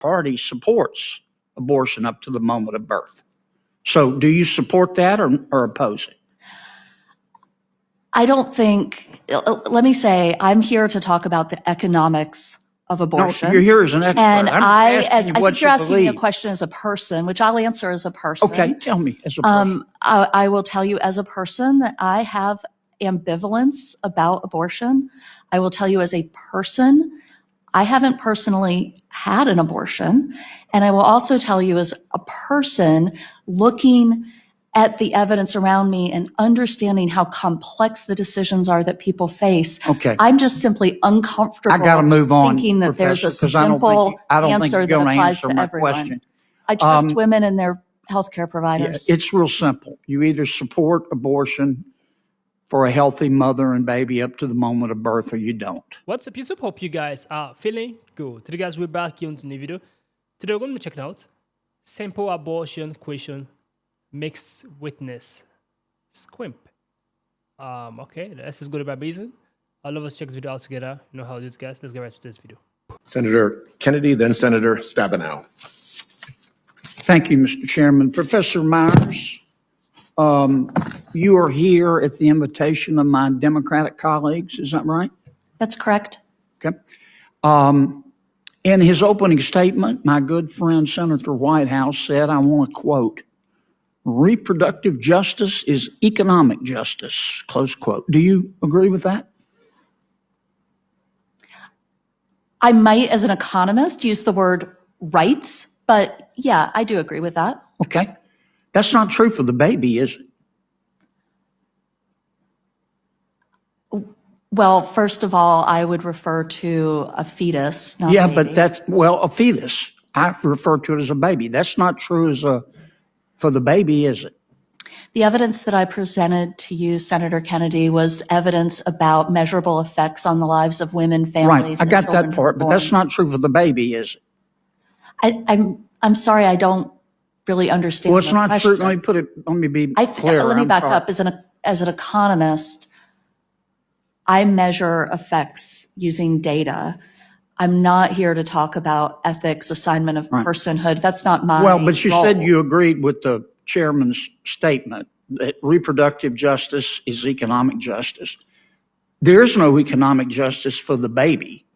Party supports abortion up to the moment of birth. So do you support that or oppose it? I don't think, let me say, I'm here to talk about the economics of abortion. No, you're here as an expert. And I think you're asking me a believe. question as a person, which I'll answer as a person. Okay, tell me as a person. I will tell you as a person that I have ambivalence about abortion. I will tell you as a person, I haven't personally had an abortion. And I will also tell you as a person looking at the evidence around me and understanding how complex the decisions are that people face. Okay. I'm just simply uncomfortable I got to move on, thinking that there's a Professor, 'cause I don't think answer you're that gonna applies answer to my everyone. question. I trust women and their healthcare providers. Yeah, it's real simple. You either support abortion for a healthy mother and baby up to the moment of birth, or you don't. What's up, YouTube? Hope you guys are feeling good. Today, guys, we're back here on the new video. Today, we're going to be checking out simple abortion question mixed witness squimp. Okay, let's just go to my reason. All of us check this video out together. You know how it is, guys. Let's get right to this video. Senator Kennedy, then Senator Stabenow. Thank you, Mr. Chairman. Professor Myers, you are here at the invitation of my Democratic colleagues, is that right? That's correct. Okay. In his opening statement, my good friend Senator Whitehouse said, I want to quote, reproductive justice is economic justice, close quote. Do you agree with that? I might, as an economist, use the word rights, but yeah, I do agree with that. Okay. That's not true for the baby, is it? Well, first of all, I would refer to a fetus, not a Yeah, baby. but that's, well, a fetus. I refer to it as a baby. That's not true for the baby, is it? The evidence that I presented to you, Senator Kennedy, was evidence about measurable effects on the lives of women, families, Right. I and got children that who were part, but that's born. not true for the baby, is it? I'm sorry, I don't really understand. Well, it's the not true. question. Let me be clear. Let me I'm back sorry. up. As an economist, I measure effects using data. I'm not here to talk about ethics, assignment of personhood. That's not my Well, but you role. said you agreed with the chairman's statement that reproductive justice is economic justice. There is no economic justice for the baby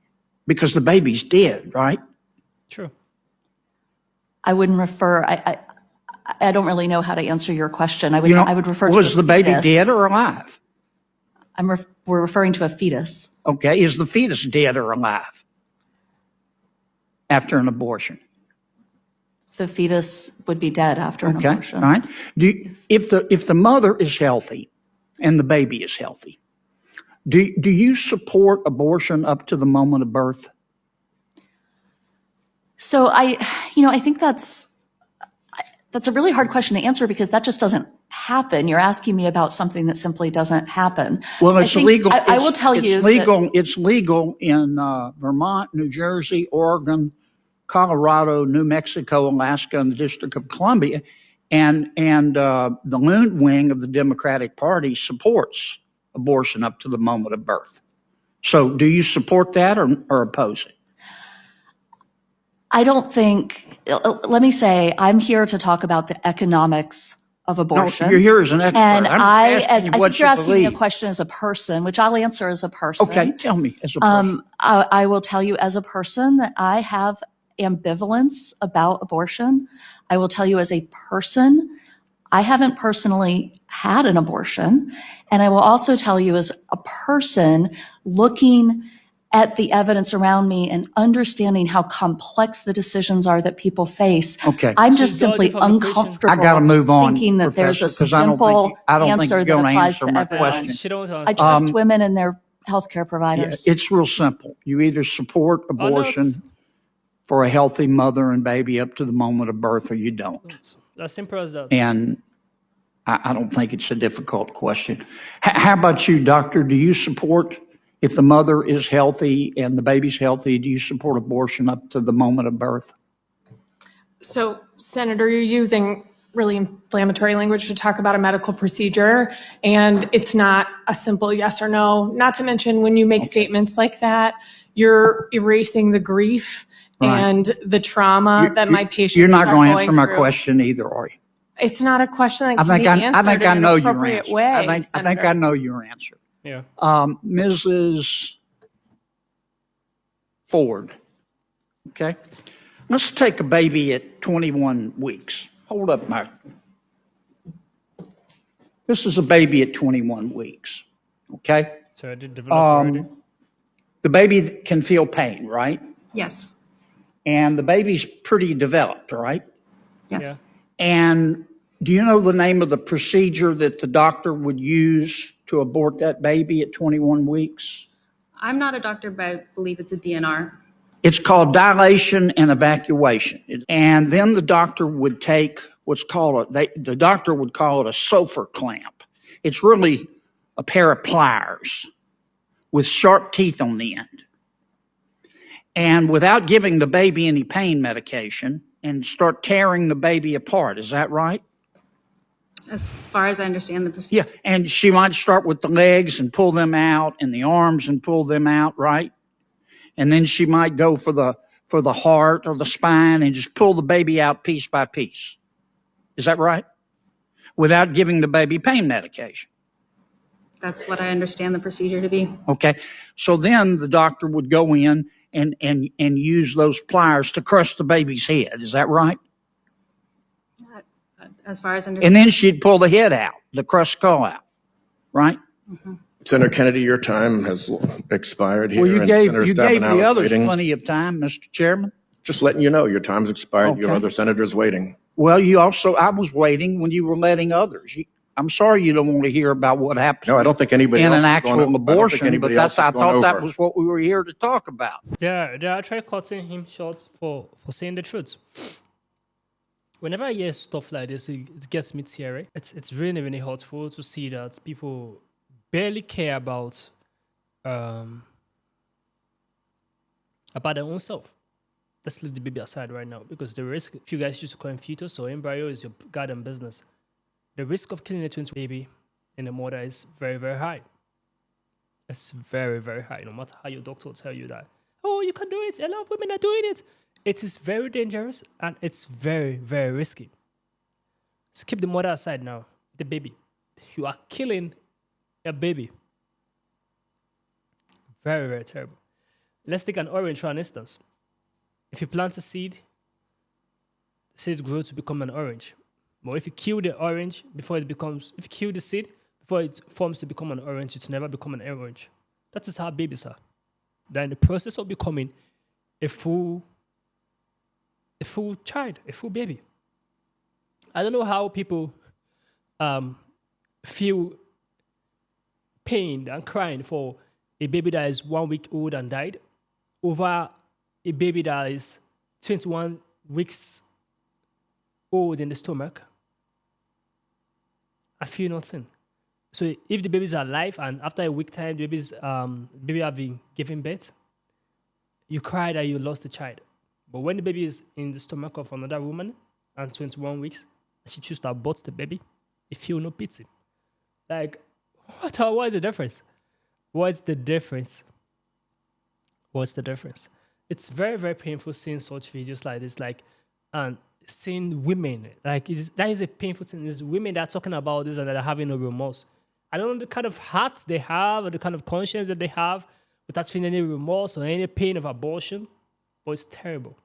because the baby's dead, right? True. I wouldn't refer. I don't really know how to answer your question. I would. You know, I would refer to was a the baby fetus. dead or alive? We're referring to a fetus. Okay, is the fetus dead or alive after an abortion? The fetus would be dead after an Okay, abortion. all right. If the mother is healthy and the baby is healthy, do you support abortion up to the moment of birth? So I think that's a really hard question to answer because that just doesn't happen. You're asking me about something that simply doesn't happen. Well, it's legal. I will tell you It's legal in Vermont, New Jersey, Oregon, Colorado, New Mexico, Alaska, and the District of Columbia, and the Loon wing of the Democratic Party supports abortion up to the moment of birth. So, do you support that or oppose it? I don't think. Let me say, I'm here to talk about the economics of abortion. No, you're here as an expert. And I think you're asking me a believe. question as a person, which I'll answer as a person. Okay, tell me as a person. I will tell you as a person that I have ambivalence about abortion. I will tell you as a person, I haven't personally had an abortion. And I will also tell you as a person looking at the evidence around me and understanding how complex the decisions are that people face. Okay. I'm just So, simply Dorothy, from the uncomfortable I got to move on, thinking that there's a Professor, 'cause I don't simple think answer you're that going to applies answer to my everyone. question. She don't I answer. trust women and their healthcare Yeah, providers. it's real simple. You either support abortion for a healthy mother and baby up to the moment of birth, or you don't. As simple as that. And I don't think it's a difficult question. How about you, doctor? Do you support, if the mother is healthy and the baby's healthy, do you support abortion up to the moment of birth? So, Senator, you're using really inflammatory language to talk about a medical procedure, and it's not a simple yes or no. Not to mention, when you make statements like that, you're erasing the grief and the trauma that my patients You're not are going to answer my through. question either, are you? It's not a question that I can think be answered I think I in know an your appropriate answer. way. I think Senator. I know your answer. Yeah. Mrs. Ford. Okay. Let's take a baby at 21 weeks. Hold up, Mike. This is a baby at 21 weeks. Okay. So I did develop already. The baby can feel pain, right? Yes. And the baby's pretty developed, right? Yes. And do you know the name of the procedure that the doctor would use to abort that baby at 21 weeks? I'm not a doctor, but I believe it's a DNR. It's called dilation and evacuation. And then the doctor would take what's called the doctor would call it a Sofer clamp. It's really a pair of pliers with sharp teeth on the end. And without giving the baby any pain medication, and start tearing the baby apart. Is that right? As far as I understand the procedure. Yeah, and she might start with the legs and pull them out, and the arms and pull them out, right? And then she might go for the heart or the spine and just pull the baby out piece by piece. Is that right? Without giving the baby pain medication. That's what I understand the procedure to be. Okay, so then the doctor would go in and use those pliers to crush the baby's head. Is that right? As far as I And understand. then she'd pull the head out, the crushed skull out, right? Senator Kennedy, your time has expired here. Well, you and gave Senator the Stabenow is others waiting. plenty of time, Mr. Chairman. Just letting you know, your time's expired. You have Okay. other senators waiting. Well, I was waiting when you were letting others. I'm sorry you don't want to hear about what happens No, I don't think anybody in else an is going actual I don't think abortion, but anybody else I is going thought that over. was what we were here to talk about. They are trying cutting him short for saying the truth. Whenever I hear stuff like this, it gets me teary. It's really, really hurtful to see that people barely care about their own self. Let's leave the baby aside right now, because the risk, if you guys choose to call him fetus or embryo, is your goddamn business. The risk of killing a twin baby in a mother is very, very high. It's very, very high. No matter how your doctor will tell you that, oh, you can do it. A lot of women are doing it. It is very dangerous and it's very, very risky. Just keep the mother aside now. The baby. You are killing a baby. Very, very terrible. Let's take an orange for an instance. If you plant a seed, the seed grows to become an orange. But if you kill the orange before it becomes, if you kill the seed before it forms to become an orange, it's never become an orange. That is how babies are. They're in the process of becoming a full child, a full baby. I don't know how people feel pain and crying for a baby that is 1 week old and died over a baby that is 21 weeks old in the stomach. I feel nothing. So if the babies are alive and after a week time, baby have been given birth, you cry that you lost the child. But when the baby is in the stomach of another woman and 21 weeks, and she chooses to abort the baby, you feel no pity. Like, what is the difference? What's the difference? What's the difference? It's very, very painful seeing such videos like this, and seeing women, that is a painful thing. There's women that are talking about this and that are having no remorse. I don't know the kind of heart they have or the kind of conscience that they have without feeling any remorse or any pain of abortion, but it's terrible.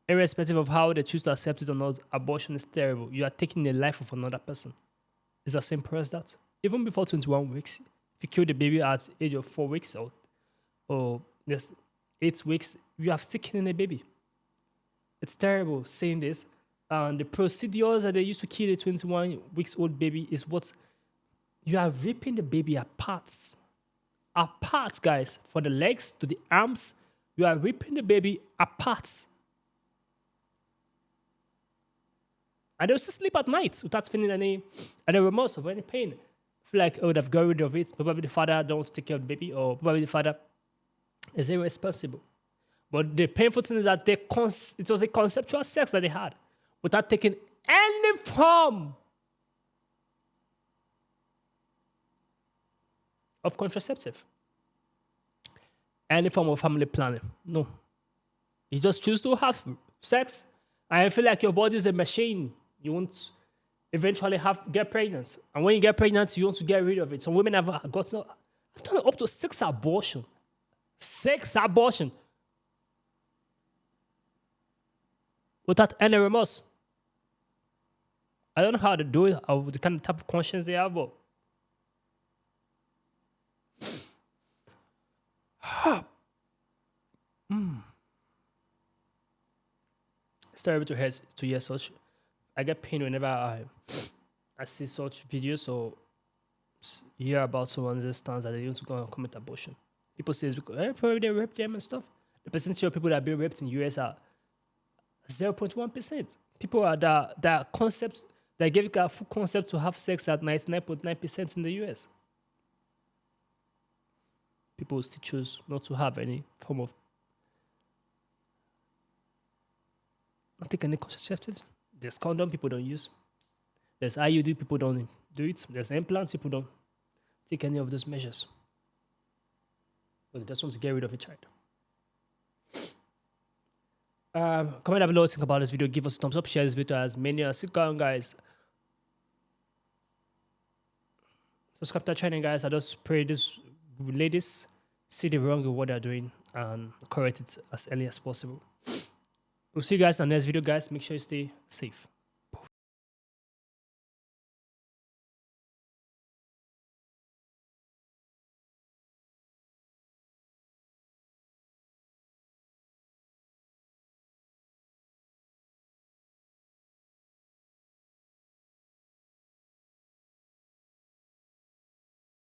Irrespective of how they choose to accept it or not, abortion is terrible. You are taking the life of another person. It's as simple as that. Even before 21 weeks, if you kill the baby at the age of 4 weeks or just 8 weeks, you have still killing a baby. It's terrible saying this. The procedures that they used to kill a 21 weeks old baby is what you are ripping the baby apart. Apart, guys. From the legs to the arms, you are ripping the baby apart. And they'll still sleep at night without feeling any remorse or any pain. Feel like, oh, they've got rid of it. Probably the father don't want to take care of the baby, or probably the father is irresponsible. But the painful thing is that it was a conceptual sex that they had without taking any form of contraceptive, any form of family planning. No. You just choose to have sex, and I feel like your body is a machine. You won't eventually get pregnant, and when you get pregnant, you want to get rid of it. Some women have gotten I've done up to 6 abortions. 6 abortions without any remorse. I don't know how to do it, or the kind of type of conscience they have, but it's terrible to hear such. I get pain whenever I see such videos or hear about someone's stance that they want to go and commit abortion. People say it's because probably they rape them and stuff. The percentage of people that have been raped in the US are 0.1%. People are that concept that gave it a full concept to have sex at 99.9% in the US. People still choose not to have any form of not take any contraceptives. There's condom people don't use. There's IUD people don't do it. There's implants people don't take any of those measures. But they just want to get rid of a child. Comment down below, think about this video, give us a thumbs up, share this video as many as you can, guys. Subscribe to our channel, guys. I just pray these ladies see the wrong with what they're doing and correct it as early as possible. We'll see you guys in the next video, guys. Make sure you stay safe.